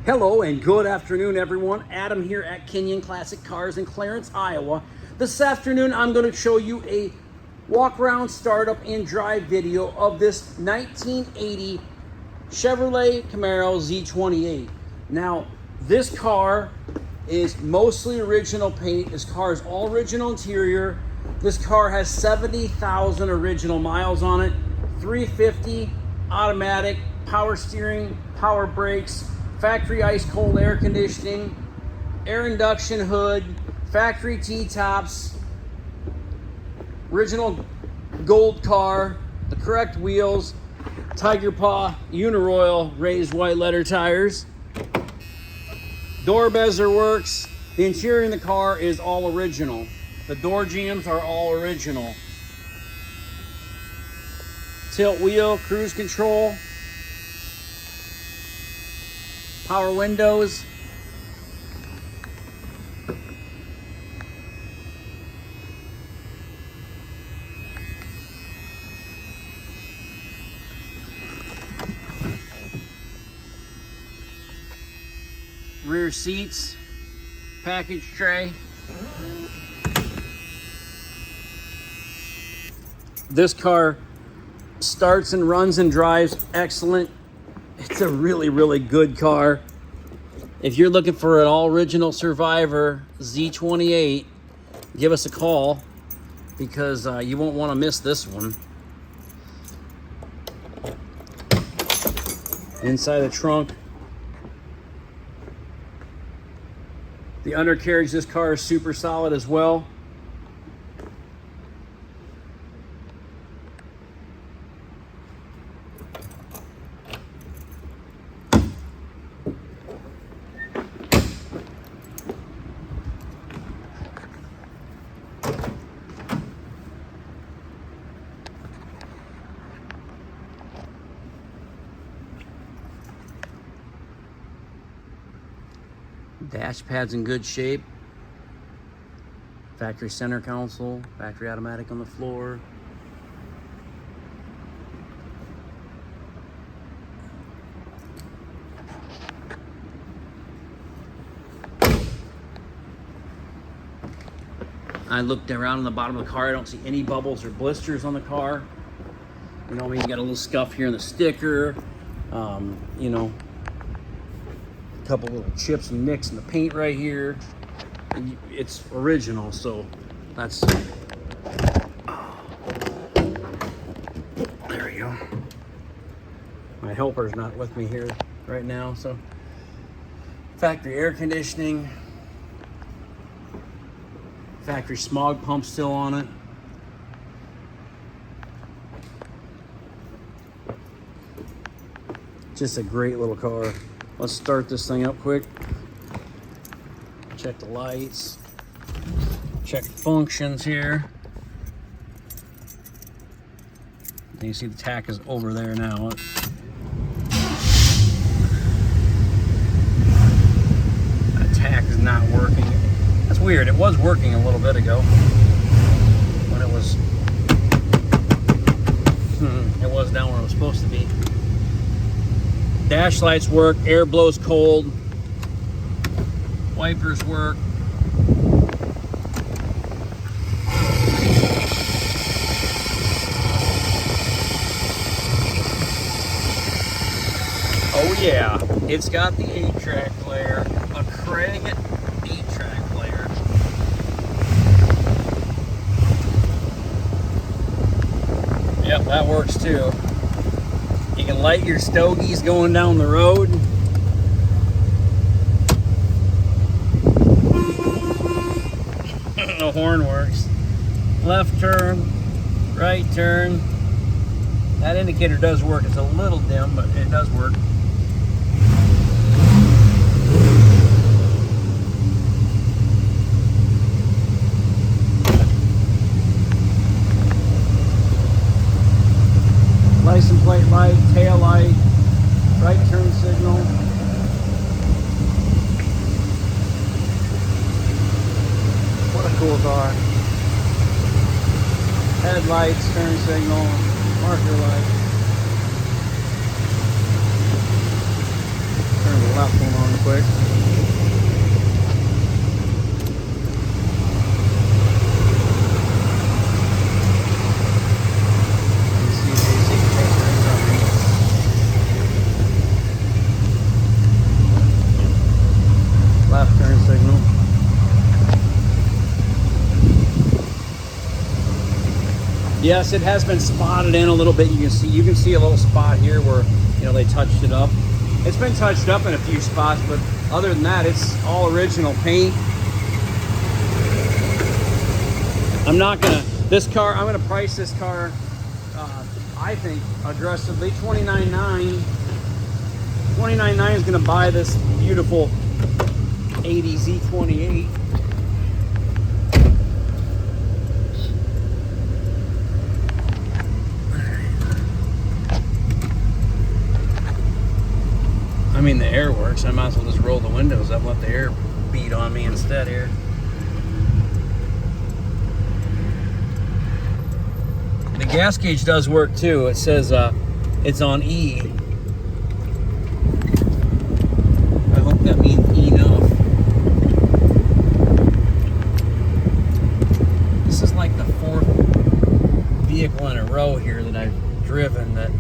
Hello and good afternoon, everyone. Adam here at Kinion Classic Cars in Clarence, Iowa. This afternoon, I'm going to show you a walk around, startup, and drive video of this 1980 Chevrolet Camaro Z28. Now, this car is mostly original paint. This car is all original interior. This car has 70,000 original miles on it. 350 automatic, power steering, power brakes, factory ice cold air conditioning, air induction hood, factory T-tops, original gold car, the correct wheels, Tiger Paw Uniroyal raised white letter tires. Door bezel works. The interior in the car is all original. The door jambs are all original. Tilt wheel, cruise control, power windows. Rear seats, package tray. This car starts and runs and drives excellent. It's a really, really good car. If you're looking for an all-original Survivor Z28, give us a call because you won't want to miss this one. Inside the trunk, the undercarriage, this car is super solid as well. Dash pad's in good shape. Factory center console, factory automatic on the floor. I looked around on the bottom of the car. I don't see any bubbles or blisters on the car. You know, you got a little scuff here in the sticker. You know, a couple little chips and nicks in the paint right here. It's original, so that's... There we go. My helper's not with me here right now, so... Factory air conditioning. Factory smog pump still on it. Just a great little car. Let's start this thing up quick. Check the lights. Check the functions here. And you see the tack is over there now. That tack is not working. That's weird. It was working a little bit ago when it was down where it was supposed to be. Dash lights work, air blows cold, wipers work. Oh yeah, it's got the 8-track player, a Craig 8-track player. Yep, that works too. You can light your stogies going down the road. The horn works. Left turn, right turn. That indicator does work. It's a little dim, but it does work. License plate light, tail light, right turn signal. What a cool car. Headlights, turn signal, marker light. Turn platform on quick. Left turn signal. Yes, it has been spotted in a little bit. You can see a little spot here where, you know, they touched it up. It's been touched up in a few spots, but other than that, it's all original paint. I'm gonna price this car, I think, aggressively. $29,900. $29,900 is gonna buy this beautiful 80 Z28. I mean, the air works. I might as well just roll the windows up, let the air beat on me instead here. The gas gauge does work too. It says it's on E. I hope that means enough. This is like the fourth vehicle in a row here that I've driven that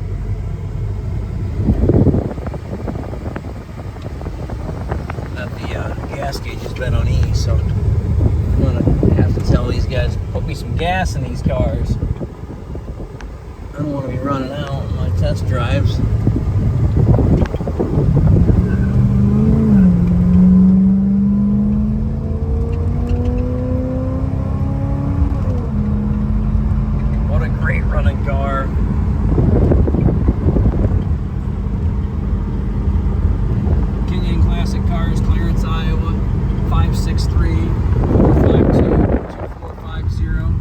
gas gauge has been on E, so I'm gonna have to tell these guys to put me some gas in these cars. I don't want to be running out on my test drives. What a great running car. Kinion Classic Cars, Clarence, Iowa, 563-452-2450,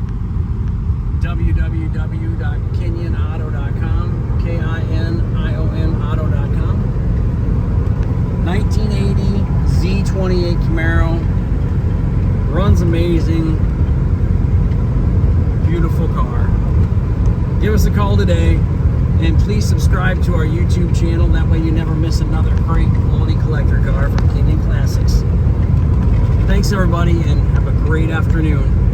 www.kinionauto.com, KINION auto.com. 1980 Z28 Camaro, runs amazing, beautiful car. Give us a call today. And please subscribe to our YouTube channel. That way you never miss another great quality collector car from Kinion Classics. Thanks everybody, and have a great afternoon.